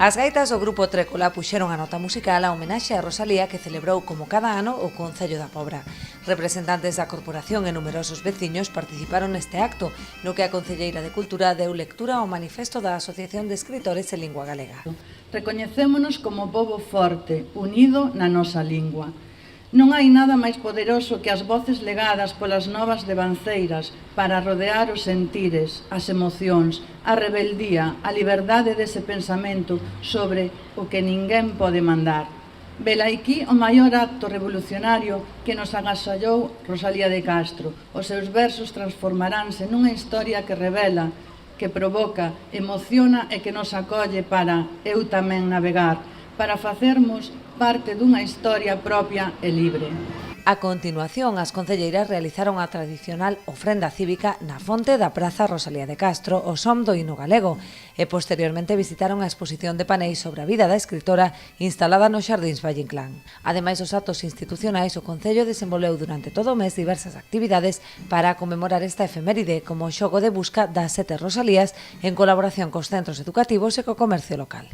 As gaitas do grupo Trécola puxeron a nota musical a homenaxe a Rosalía que celebrou como cada ano o Concello da Pobra. Representantes da corporación e numerosos veciños participaron neste acto, no que a Concelleira de Cultura deu lectura ao manifesto da Asociación de Escritores en Lingua Galega. Recoñecémonos como pobo forte, unido na nosa lingua. Non hai nada máis poderoso que as voces legadas polas novas devanceiras para rodear os sentires, as emocións, a rebeldía, a liberdade dese pensamento sobre o que ninguén pode mandar. Vela aquí o maior acto revolucionario que nos agasallou Rosalía de Castro. Os seus versos transformaránse nunha historia que revela, que provoca, emociona e que nos acolle para eu tamén navegar, para facermos parte dunha historia propia e libre. A continuación, as concelleiras realizaron a tradicional ofrenda cívica na fonte da Praza Rosalía de Castro, o Som do Hino Galego, e posteriormente visitaron a exposición de paneis sobre a vida da escritora instalada nos Xardíns Valle Inclán. Ademais dos actos institucionais, o Concello desenvolveu durante todo o mes diversas actividades para conmemorar esta efeméride, como o xogo de busca das 7 Rosalías en colaboración cos centros educativos e co comercio local.